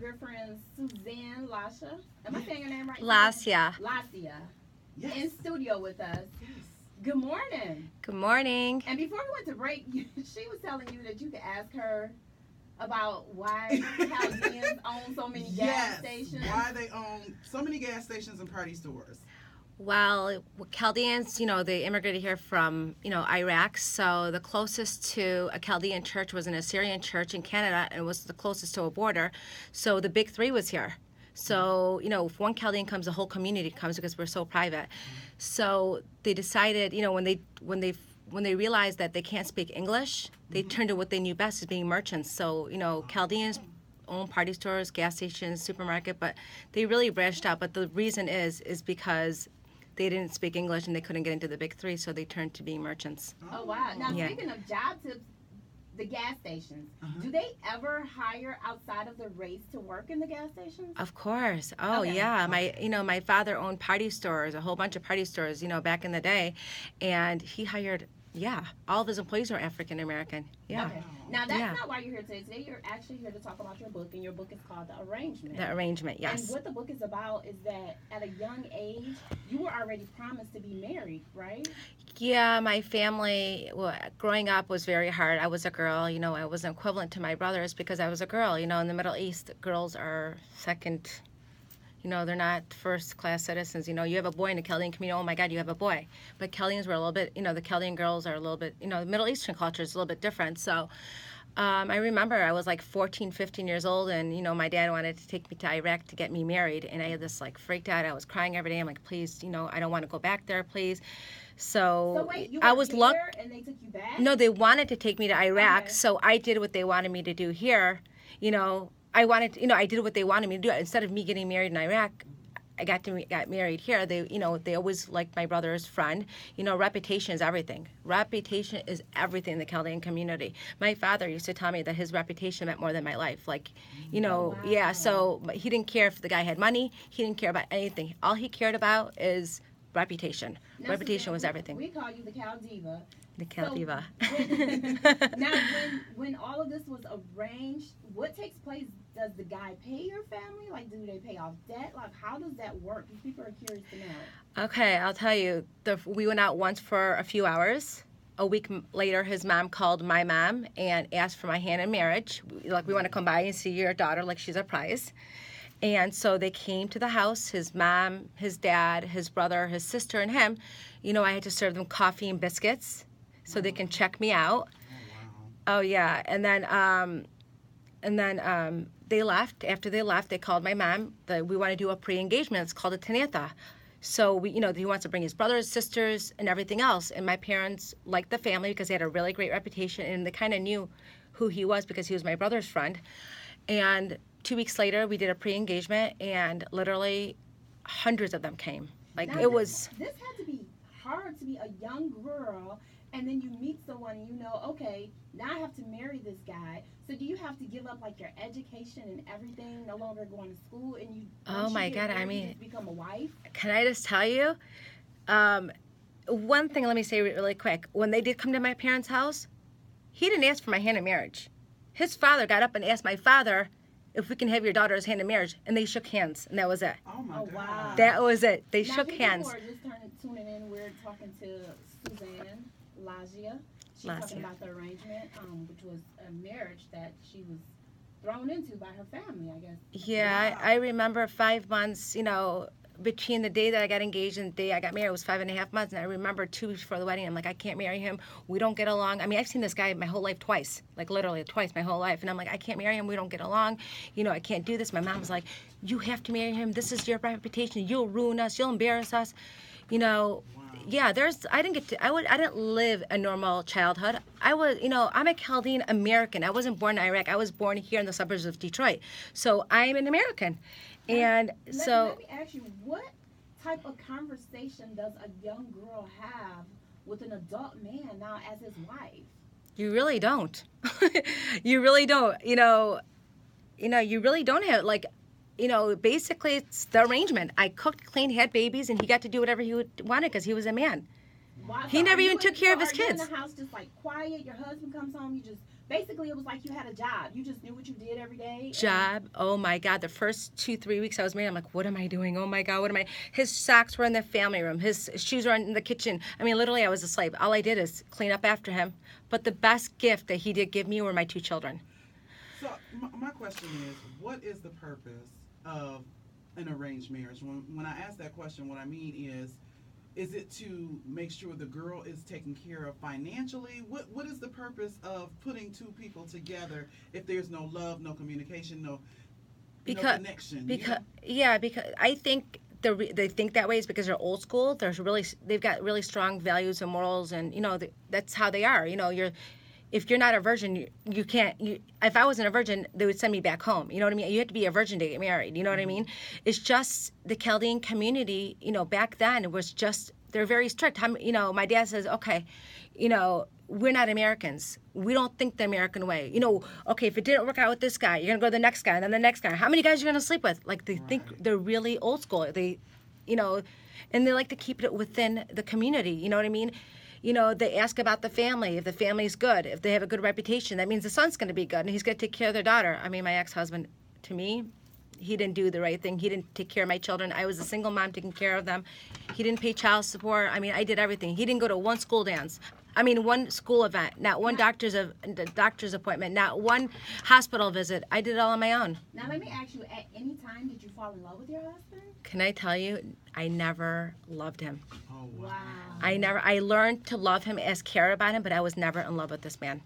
good friend Suzanne Lossia. Am I saying your name right? Lossia. Lossia. Yes. In studio with us. Yes. Good morning. Good morning. And before we went to break, she was telling you that you could ask her about why Chaldeans own so many gas stations. Why they own so many gas stations and party stores. Well, Chaldeans, they immigrated here from, Iraq. So the closest to a Chaldean church was an Assyrian church in Canada, and it was the closest to a border. So the big three was here. So, if one Chaldean comes, the whole community comes because we're so private. So they decided, when they realized that they can't speak English, they turned to what they knew best as being merchants. So, Chaldeans own party stores, gas stations, supermarket, but they really branched out. But the reason is because they didn't speak English and they couldn't get into the big three, so they turned to being merchants. Oh, wow. Now, Yeah. speaking of job tips, the gas stations, do they ever hire outside of the race to work in the gas stations? Of course. Oh, Okay. yeah. My father owned party stores, a whole bunch of party stores, back in the day, and he hired, all of his employees were African American. Yeah. Okay. Now, that's Yeah. not why you're here today. Today, you're actually here to talk about your book, and your book is called The Arrangement. The Arrangement, yes. And what the book is about is that at a young age, you were already promised to be married, right? Yeah, my family, growing up was very hard. I was a girl, I wasn't equivalent to my brothers because I was a girl. In the Middle East, girls are second, they're not first-class citizens. You have a boy in the Chaldean community, oh my God, you have a boy. But Chaldeans were a little bit, the Chaldean girls are a little bit, the Middle Eastern culture is a little bit different. So I remember I was like 14, 15 years old, and, my dad wanted to take me to Iraq to get me married. And I had this, freaked out. I was crying every day. I'm like, please, I don't want to go back there, please. So wait, you I were was here and they took you back? No, they wanted to take me to Iraq, Okay. so I did what they wanted me to do here. I wanted, I did what they wanted me to do. Instead of me getting married in Iraq, I got married here. They, they always liked my brother's friend. Reputation is everything. Reputation is everything in the Chaldean community. My father used to tell me that his reputation meant more than my life. Wow. Yeah. So he didn't care if the guy had money. He didn't care about anything. All he cared about is reputation. Now, Reputation Suzanne, was everything. We call you the Chaldiva. The Chaldiva. Now, when all of this was arranged, what takes place? Does the guy pay your family? Do they pay off debt? How does that work? Because people are curious to know. Okay, I'll tell you. We went out once for a few hours. A week later, his mom called my mom and asked for my hand in marriage. We want to come by and see your daughter, she's a prize. And so they came to the house, his mom, his dad, his brother, his sister, and him. I had to serve them coffee and biscuits so they can check me out. Oh, wow. Oh, yeah. And then they left. After they left, they called my mom. We want to do a pre-engagement. It's called a taneta. So he wants to bring his brothers, sisters, and everything else. And my parents liked the family because they had a really great reputation, and they kind of knew who he was because he was my brother's friend. And 2 weeks later, we did a pre-engagement, and literally hundreds of them came. Now, This had to be hard to be a young girl, and then you meet someone and okay, now I have to marry this guy. So do you have to give up your education and everything, no longer going to school, and you? Oh my God! You just become a wife. Can I just tell you? One thing. Let me say really quick. When they did come to my parents' house, he didn't ask for my hand in marriage. His father got up and asked my father if we can have your daughter's hand in marriage, and they shook hands, and that was it. Oh, my God. Wow. That was it. They Now, shook people hands. who are just tuning in, we're talking to Suzanne Lossia. She's talking about the arrangement, which was a marriage that she was thrown into by her family, I guess. Yeah, Wow. I remember 5 months, between the day that I got engaged and the day I got married, it was 5.5 months. And I remember 2 weeks before the wedding, I'm like, I can't marry him. We don't get along. I mean, I've seen this guy my whole life twice, literally twice my whole life. And I'm like, I can't marry him. We don't get along. I can't do this. My mom was like, you have to marry him. This is your reputation. You'll ruin us. You'll embarrass us. Yeah, I didn't live a normal childhood. I'm a Chaldean American. I wasn't born in Iraq. I was born here in the suburbs of Detroit. So I'm an American. And let me ask you, what type of conversation does a young girl have with an adult man now as his wife? You really don't. You really don't. You really don't have basically it's the arrangement. I cooked, cleaned, had babies, and he got to do whatever he wanted because he was a man. Wow. He never even took care of his kids. Are you in the house just quiet? Your husband comes home, you just basically it was like you had a job. You just knew what you did every day. Job. Oh my God. The first 2-3 weeks I was married, I'm like, what am I doing? Oh my God, what am I? His socks were in the family room. His shoes were in the kitchen. I mean, literally, I was a slave. All I did is clean up after him. But the best gift that he did give me were my 2 children. So my question is, what is the purpose of an arranged marriage? When I ask that question, what I mean is it to make sure the girl is taken care of financially? What is the purpose of putting 2 people together if there's no love, no communication, no connection? Because I think they think that way is because they're old school. They've got really strong values and morals, and that's how they are. If you're not a virgin, you can't. If I wasn't a virgin, they would send me back home. You know what I mean? You have to be a virgin to get married. You know what I mean? It's just the Chaldean community. Back then it was just they're very strict. My dad says, okay, we're not Americans. We don't think the American way. Okay, if it didn't work out with this guy, you're gonna go to the next guy, and then the next guy. How many guys are you gonna sleep with? Like they think they're really old school. They, and they like to keep it within the community. You know what I mean? They ask about the family. If the family's good, if they have a good reputation, that means the son's going to be good, and he's going to take care of their daughter. I mean, my ex-husband, to me, he didn't do the right thing. He didn't take care of my children. I was a single mom taking care of them. He didn't pay child support. I mean, I did everything. He didn't go to one school dance. I mean, one school event, not one doctor's appointment, not one hospital visit. I did it all on my own. Now, let me ask you, at any time did you fall in love with your husband? Can I tell you, I never loved him. Oh, wow. Wow. I learned to love him, as care about him, but I was never in love with this man.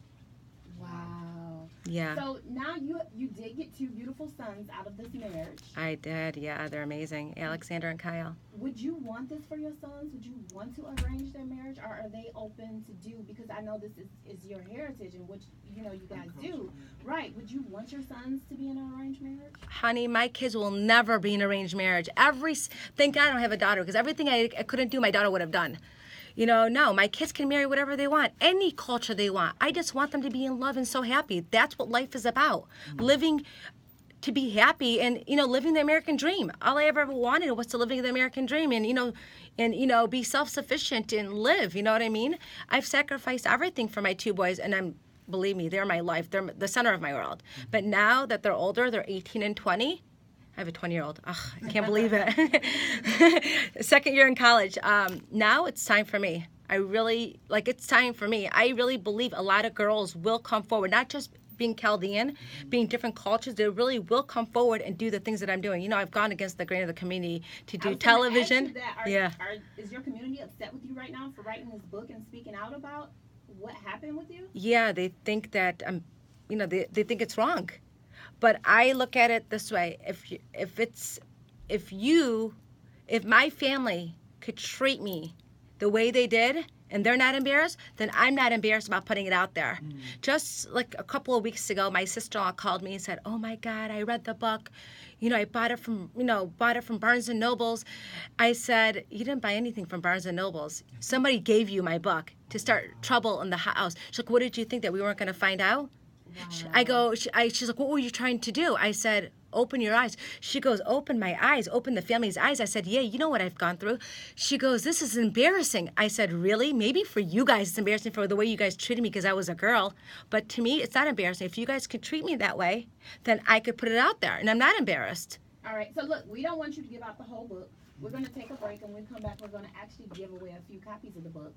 Wow. Yeah. So now you did get 2 beautiful sons out of this marriage. I did, yeah. They're amazing. Alexander and Kyle. Would you want this for your sons? Would you want to arrange their marriage, or are they open to do? Because I know this is your heritage, and which you guys do, right? Would you want your sons to be in an arranged marriage? Honey, my kids will never be in an arranged marriage. Thank God I don't have a daughter, because everything I couldn't do, my daughter would have done. No, my kids can marry whatever they want, any culture they want. I just want them to be in love and so happy. That's what life is about. Living to be happy and, living the American dream. All I ever wanted was to live the American dream and, be self-sufficient and live, you know what I mean? I've sacrificed everything for my 2 boys, and believe me, they're my life. They're the center of my world. But now that they're older, they're 18 and 20. I have a 20-year-old. Ugh, I can't believe it. Second year in college. Now it's time for me. It's time for me. I really believe a lot of girls will come forward, not just being Chaldean, being different cultures. They really will come forward and do the things that I'm doing. I've gone against the grain of the community to do television. Is your community upset with you right now for writing this book and speaking out about what happened with you? Yeah, they think that they think it's wrong. But I look at it this way: if my family could treat me the way they did, and they're not embarrassed, then I'm not embarrassed about putting it out there. Just like a couple of weeks ago, my sister-in-law called me and said, "Oh my God, I read the book. I bought it from Barnes and Nobles." I said, "You didn't buy anything from Barnes and Nobles. Somebody gave you my book to start trouble in the house." She's like, "What did you think, that we weren't going to find out?" Wow. She's like, "What were you trying to do?" I said, "Open your eyes." She goes, "Open my eyes, open the family's eyes." I said, "Yeah, you know what I've gone through." She goes, "This is embarrassing." I said, "Really? Maybe for you guys it's embarrassing for the way you guys treated me because I was a girl. But to me, it's not embarrassing. If you guys could treat me that way, then I could put it out there, and I'm not embarrassed." All right, so look, we don't want you to give out the whole book. We're going to take a break, and when we come back, we're going to actually give away a few copies of the book.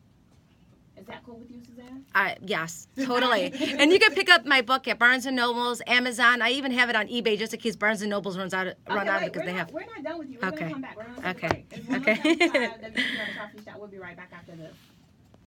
Is that cool with you, Suzanne? Yes, totally. And you can pick up my book at Barnes & Noble's, Amazon. I even have it on eBay just in case Barnes & Noble's run out because they have. We're not done with you. We're going to come back. We're going to Okay. take a break. We'll be right back after this.